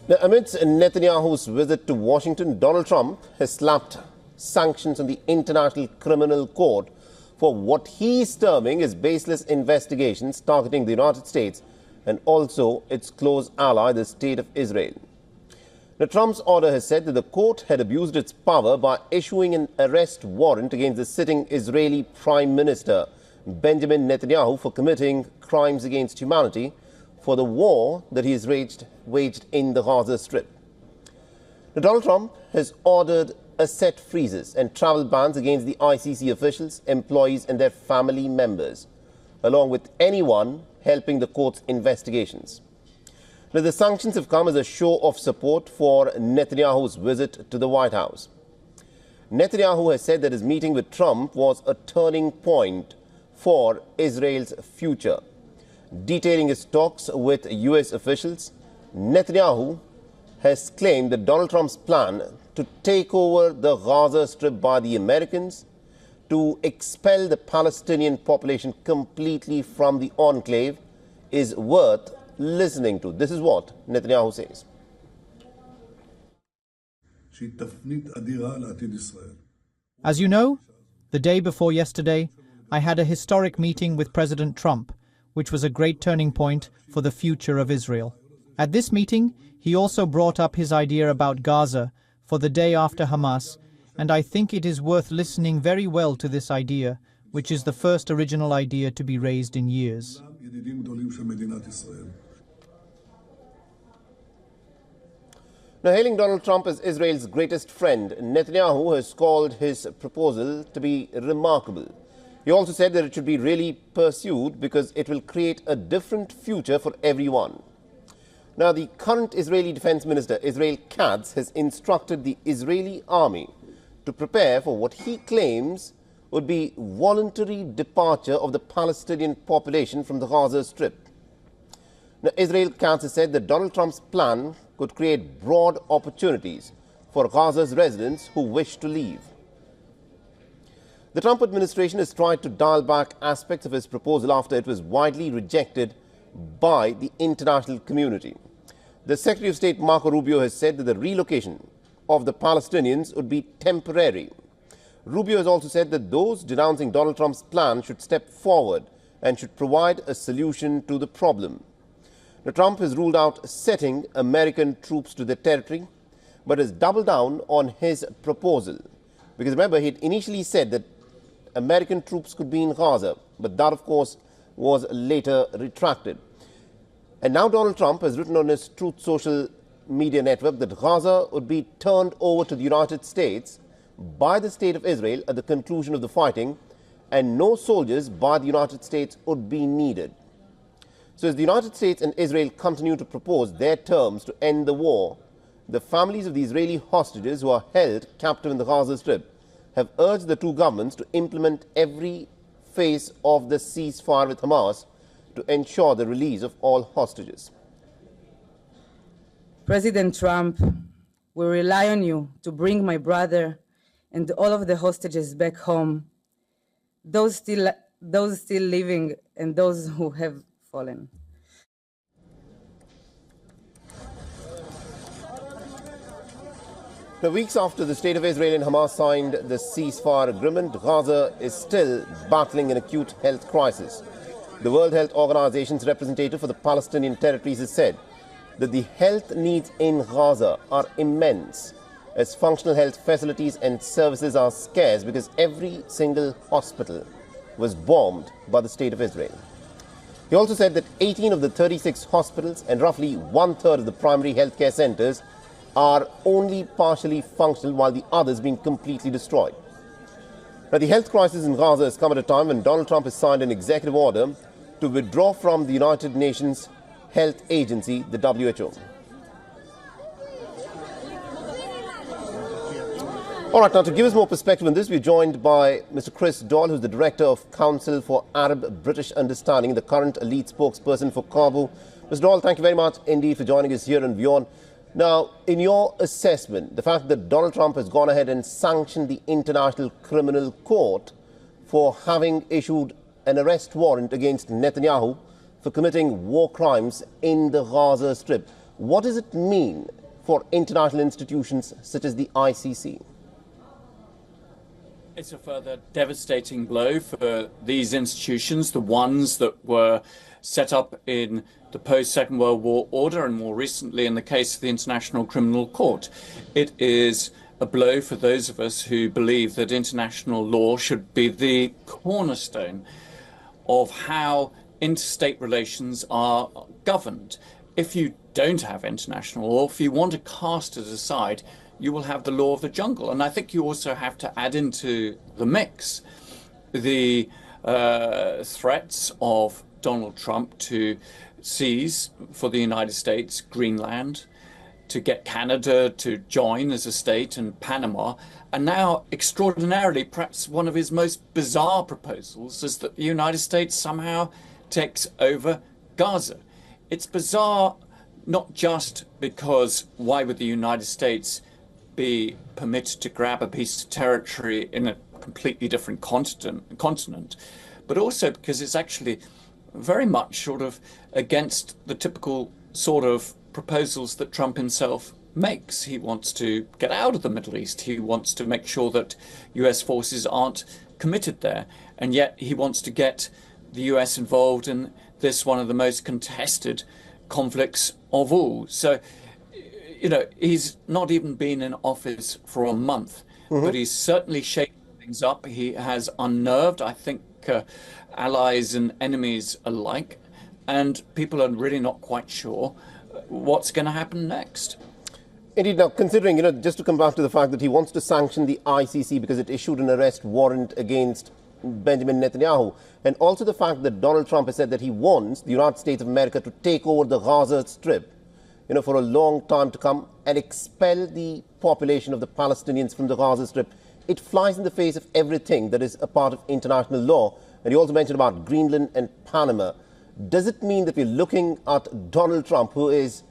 Now, amidst Netanyahu's visit to Washington, Donald Trump has slapped sanctions on the International Criminal Court for what he is terming as baseless investigations targeting the United States and also its close ally, the State of Israel. Now, Trump's order has said that the court had abused its power by issuing an arrest warrant against the sitting Israeli Prime Minister, Benjamin Netanyahu, for committing crimes against humanity for the war that he has waged in the Gaza Strip. Now, Donald Trump has ordered asset freezes and travel bans against the ICC officials, employees and their family members, along with anyone helping the court's investigations. Now, the sanctions have come as a show of support for Netanyahu's visit to the White House. Netanyahu has said that his meeting with Trump was a turning point for Israel's future. Detailing his talks with US officials, Netanyahu has claimed that Donald Trump's plan to take over the Gaza Strip by the Americans, to expel the Palestinian population completely from the enclave, is worth listening to. This is what Netanyahu says. As you know, the day before yesterday, I had a historic meeting with President Trump, which was a great turning point for the future of Israel. At this meeting, he also brought up his idea about Gaza for the day after Hamas, and I think it is worth listening very well to this idea, which is the first original idea to be raised in years. Now, hailing Donald Trump as Israel's greatest friend, Netanyahu has called his proposal to be remarkable. He also said that it should be really pursued because it will create a different future for everyone. Now, the current Israeli Defense Minister, Israel Katz, has instructed the Israeli army to prepare for what he claims would be voluntary departure of the Palestinian population from the Gaza Strip. Now, Israel Katz has said that Donald Trump's plan could create broad opportunities for Gaza's residents who wish to leave. The Trump administration has tried to dial back aspects of his proposal after it was widely rejected by the international community. The Secretary of State Marco Rubio has said that the relocation of the Palestinians would be temporary. Rubio has also said that those denouncing Donald Trump's plan should step forward and should provide a solution to the problem. Now, Trump has ruled out setting American troops to the territory, but has doubled down on his proposal. Because remember, he had initially said that American troops could be in Gaza, but that, of course, was later retracted. And now Donald Trump has written on his Truth Social media network that Gaza would be turned over to the United States by the State of Israel at the conclusion of the fighting, and no soldiers by the United States would be needed. So as the United States and Israel continue to propose their terms to end the war, the families of the Israeli hostages who are held captive in the Gaza Strip have urged the two governments to implement every phase of the ceasefire with Hamas to ensure the release of all hostages. President Trump, we rely on you to bring my brother and all of the hostages back home, those still living and those who have fallen. Now, weeks after the State of Israel and Hamas signed the ceasefire agreement, Gaza is still battling an acute health crisis. The World Health Organization's representative for the Palestinian territories has said that the health needs in Gaza are immense, as functional health facilities and services are scarce because every single hospital was bombed by the State of Israel. He also said that 18 of the 36 hospitals and roughly one-third of the primary healthcare centers are only partially functional, while the others being completely destroyed. Now, the health crisis in Gaza has come at a time when Donald Trump has signed an executive order to withdraw from the United Nations Health Agency, the WHO. All right, now to give us more perspective on this, we're joined by Mr. Chris Doyle, who's the Director of Council for Arab-British Understanding, the current lead spokesperson for CABU. Mr. Doyle, thank you very much indeed for joining us here on WION. Now, in your assessment, the fact that Donald Trump has gone ahead and sanctioned the International Criminal Court for having issued an arrest warrant against Netanyahu for committing war crimes in the Gaza Strip, What does it mean for international institutions such as the ICC? It's a further devastating blow for these institutions, the ones that were set up in the post-Second World War order and more recently in the case of the International Criminal Court. It is a blow for those of us who believe that international law should be the cornerstone of how interstate relations are governed. If you don't have international law, if you want to cast it aside, you will have the law of the jungle. And I think you also have to add into the mix the threats of Donald Trump to seize for the United States Greenland, to get Canada to join as a state, and Panama. And now, extraordinarily, perhaps one of his most bizarre proposals is that the United States somehow takes over Gaza. It's bizarre not just because why would the United States be permitted to grab a piece of territory in a completely different continent, but also because it's actually very much sort of against the typical sort of proposals that Trump himself makes. He wants to get out of the Middle East. He wants to make sure that US forces aren't committed there. And yet he wants to get the US involved in this one of the most contested conflicts of all. So, you know, he's not even been in office for a month, but he's certainly shaking things up. He has unnerved, I think, allies and enemies alike, and people are really not quite sure what's going to happen next. Indeed. Now, considering, just to come back to the fact that he wants to sanction the ICC because it issued an arrest warrant against Benjamin Netanyahu, and also the fact that Donald Trump has said that he wants the United States of America to take over the Gaza Strip, for a long time to come and expel the population of the Palestinians from the Gaza Strip. It flies in the face of everything that is a part of international law. And you also mentioned about Greenland and Panama. Does it mean that we're looking at Donald Trump, who is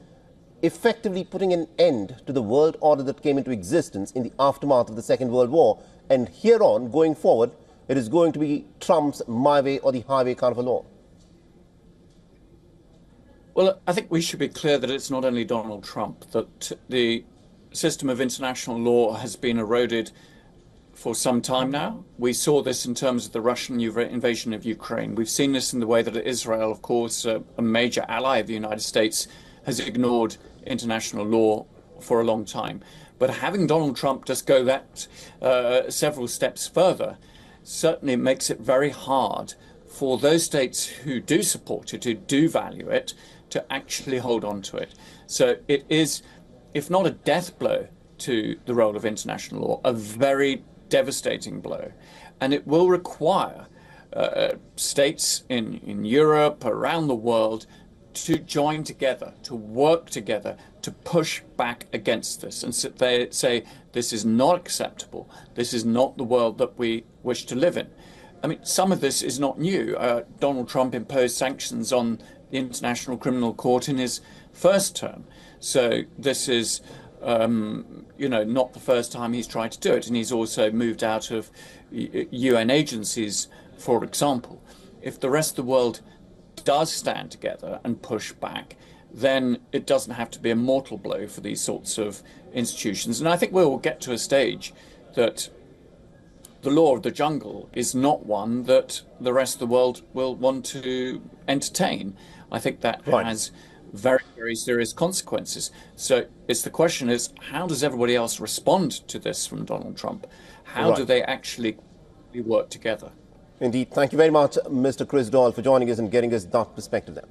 effectively putting an end to the world order that came into existence in the aftermath of the Second World War, and here on, going forward, it is going to be Trump's my way or the highway kind of a law? Well, I think we should be clear that it's not only Donald Trump, that the system of international law has been eroded for some time now. We saw this in terms of the Russian invasion of Ukraine. We've seen this in the way that Israel, of course, a major ally of the United States, has ignored international law for a long time. But having Donald Trump just go that several steps further certainly makes it very hard for those states who do support it, who do value it, to actually hold on to it. So it is, if not a death blow to the role of international law, a very devastating blow. And it will require states in Europe, around the world, to join together, to work together, to push back against this and say, this is not acceptable. This is not the world that we wish to live in. I mean, some of this is not new. Donald Trump imposed sanctions on the International Criminal Court in his first term. So this is, not the first time he's tried to do it. And he's also moved out of UN agencies, for example. If the rest of the world does stand together and push back, then it doesn't have to be a mortal blow for these sorts of institutions. And I think we'll get to a stage that the law of the jungle is not one that the rest of the world will want to entertain. I think that has very, very serious consequences. So the question is, how does everybody else respond to this from Donald Trump? How do they actually work together? Indeed. Thank you very much, Mr. Chris Doyle, for joining us and getting us that perspective there.